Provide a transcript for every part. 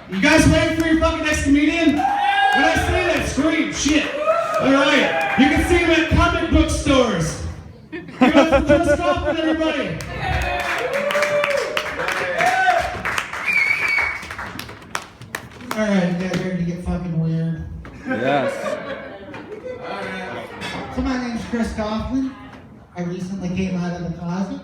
You guys waiting for your fucking next comedian? When I say that, scream, shit. Alright, you can see him at comic book stores. Give it up for Chris Coffman, everybody. Alright, you guys ready to get fucking weird? Yes. So my name's Chris Coffman. I recently came out of the closet.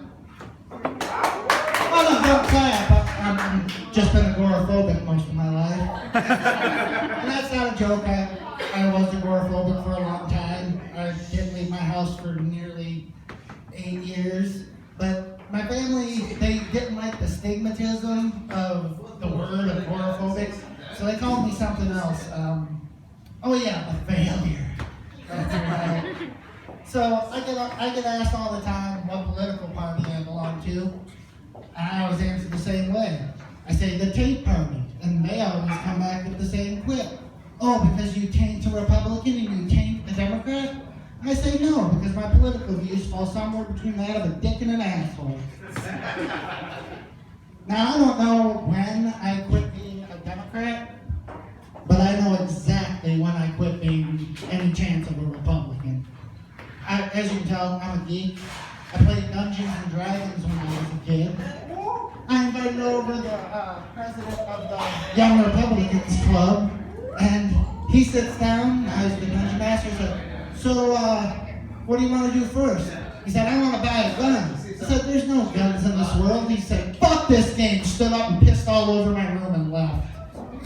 Oh no, don't clap. I've just been agoraphobic most of my life. And that's not a joke. I was agoraphobic for a long time. I didn't leave my house for nearly 8 years. But my family, they didn't like the stigmatism of the word agoraphobic. So they called me something else. A failure. That's right. So I get asked all the time what political party I belong to. And I always answer the same way. I say the taint party. And they always come back with the same quip. Oh, because you taint a Republican and you taint a Democrat? I say no, because my political views fall somewhere between that of a dick and an asshole. Now, I don't know when I quit being a Democrat, but I know exactly when I quit being any chance of a Republican. As you can tell, I'm a geek. I played Dungeons and Dragons when I was a kid. I invited over the president of the Young Republicans Club, and he sits down, I was the dungeon master, said, so, what do you want to do first? He said, I want to buy a gun. I said, there's no guns in this world. He said, fuck this game, stood up and pissed all over my room and left.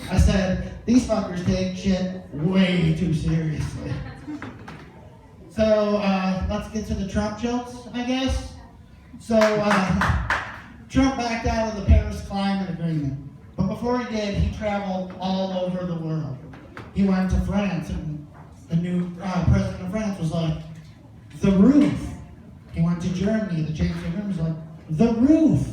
I said, these fuckers take shit way too seriously. So, let's get to the Trump jokes, I guess. So, Trump backed out of the Paris Climate Agreement. But before he did, he traveled all over the world. He went to France, and the new president of France was like, the roof. He went to Germany, the chancellor of Germany was like, the roof.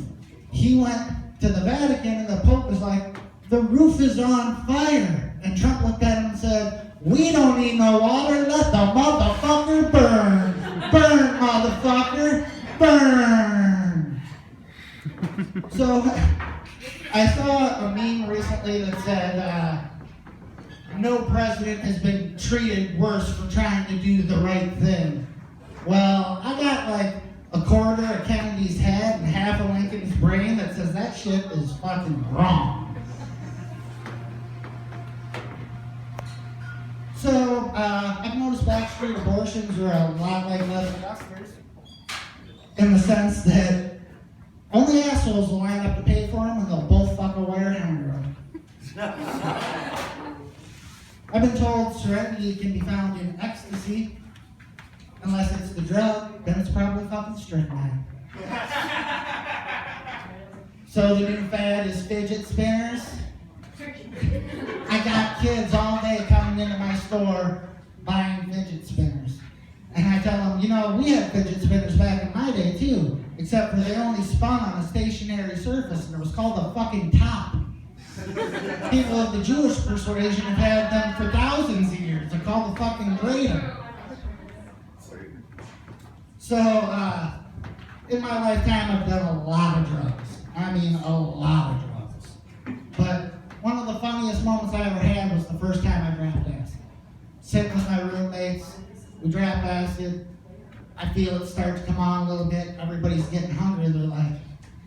He went to the Vatican, and the Pope was like, the roof is on fire. And Trump looked at him and said, we don't need no water, let the motherfucker burn. Burn, motherfucker, burn. So, I saw a meme recently that said, no president has been treated worse for trying to do the right thing. Well, I got like a quarter of Kennedy's head and half of Lincoln's brain that says that shit is fucking wrong. So, I've noticed backstreet abortions are a lot like leather dusters, in the sense that only assholes will line up to pay for them and they'll both fuck away or hemorrhoid. I've been told serenity can be found in ecstasy. Unless it's the drug, then it's probably fucking strychnine. So the new fad is fidget spinners. I got kids all day coming into my store buying fidget spinners. And I tell them, you know, we had fidget spinners back in my day too, except for they only spun on a stationary surface and it was called a fucking top. People of the Jewish persuasion have had them for thousands of years. They're called the fucking dreidel. So, in my lifetime, I've done a lot of drugs. I mean, a lot of drugs. But one of the funniest moments I ever had was the first time I dropped acid. Sitting with my roommates, we drop acid. I feel it start to come on a little bit. Everybody's getting hungry. They're like,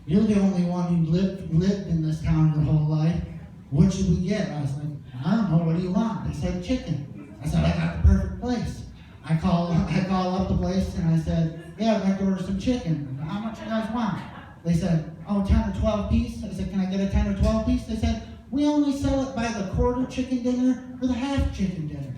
you're the only one who lived in this town your whole life. What should we get? I was like, I don't know. What do you want? They said chicken. I said, I got the perfect place. I call up the place and I said, yeah, I'd like to order some chicken. How much you guys want? They said, oh, 10 or 12 piece. I said, can I get a 10 or 12 piece? They said, we only sell it by the quarter chicken dinner or the half chicken dinner.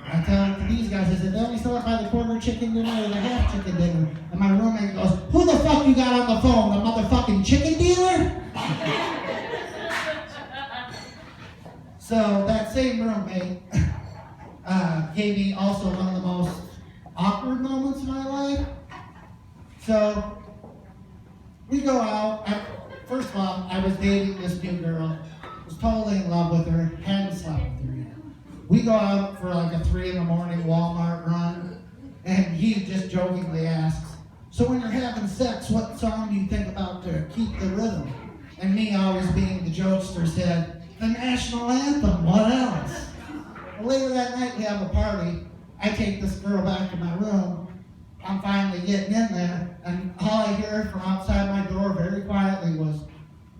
I tell it to these guys, I said, they only sell it by the quarter chicken dinner or the half chicken dinner. And my roommate goes, who the fuck you got on the phone? The motherfucking chicken dealer? So that same roommate gave me also one of the most awkward moments of my life. So we go out. First of all, I was dating this new girl. Was totally in love with her. Hadn't slept with her yet. We go out for like a 3 a.m. Walmart run, and he just jokingly asks, so when you're having sex, what song do you think about to keep the rhythm? And me, always being the jokester, said, the national anthem. What else? Well, later that night, we have a party. I take this girl back to my room. I'm finally getting in there, and all I hear from outside my door very quietly was,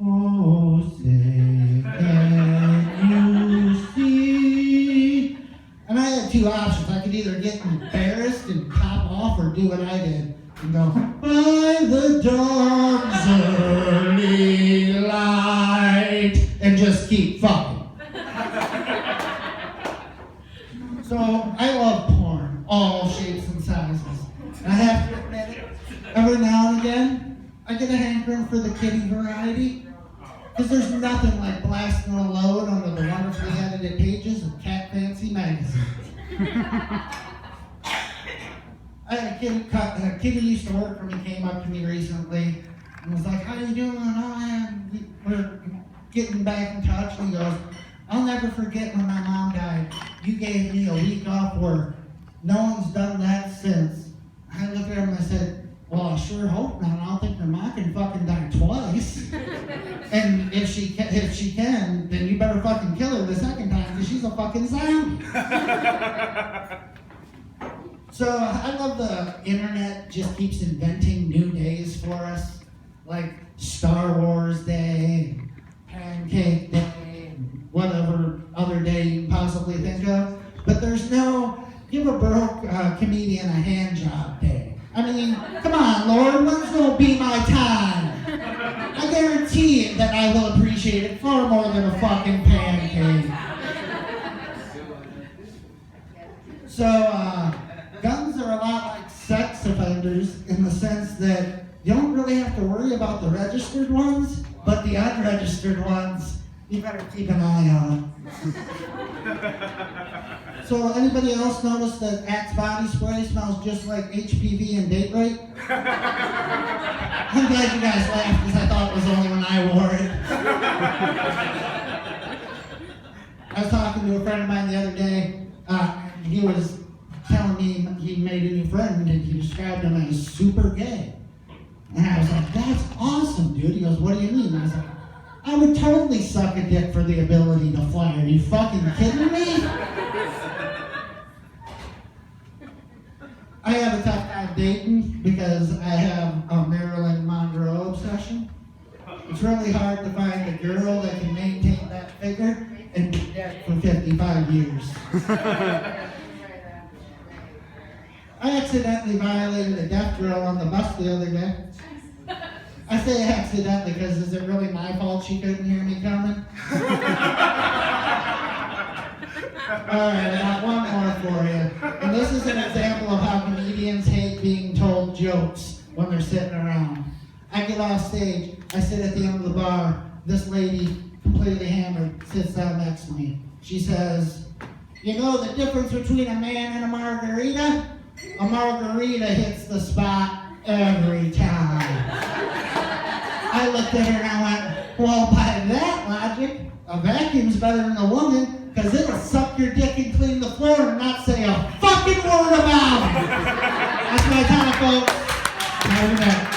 "Oh, say, can you see?" And I had two options. I could either get embarrassed and pop off or do what I did and go, "By the dawn's early light," and just keep fucking. So I love porn, all shapes and sizes. And I have to admit it, every now and again, I get a hankering for the kiddie variety. Because there's nothing like blasting a load onto the wonderfully edited pages of Cat Fancy magazine. I had a kid who used to work for me came up to me recently and was like, "How you doing?" "Oh, man, we're getting back in touch." And he goes, "I'll never forget when my mom died. You gave me a week off work. No one's done that since." I looked at him and I said, "Well, I sure hope not. I don't think your mom can fucking die twice. And if she can, then you better fucking kill her the second time because she's a fucking zombie." So I love the internet just keeps inventing new days for us, like Star Wars Day, Pancake Day, whatever other day you can possibly think of. But there's no give a broke comedian a hand job day. I mean, come on, Lord, when's gonna be my time? I guarantee that I will appreciate it far more than a fucking pancake. So, guns are a lot like sex offenders in the sense that you don't really have to worry about the registered ones, but the unregistered ones, you better keep an eye on. So anybody else notice that Axe body spray smells just like HPV and date rape? I'm glad you guys laughed because I thought it was only when I wore it. I was talking to a friend of mine the other day. He was telling me he made a new friend and he described him as super gay. And I was like, "That's awesome, dude." He goes, "What do you mean?" I was like, "I would totally suck a dick for the ability to fly. Are you fucking kidding me?" I have a tough time dating because I have a Marilyn Monroe obsession. It's really hard to find a girl that can maintain that figure and be dead for 55 years. I accidentally violated a deaf girl on the bus the other day. I say accidentally because is it really my fault she couldn't hear me coming? Alright, I got one more for you. And this is an example of how comedians hate being told jokes when they're sitting around. I get off stage, I sit at the end of the bar, this lady, completely hammered, sits down next to me. She says, "You know the difference between a man and a margarita? A margarita hits the spot every time." I looked at her and I went, "Well, by that logic, a vacuum's better than a woman because it'll suck your dick and clean the floor and not say a fucking word about it." That's my time, folks. Have a good night.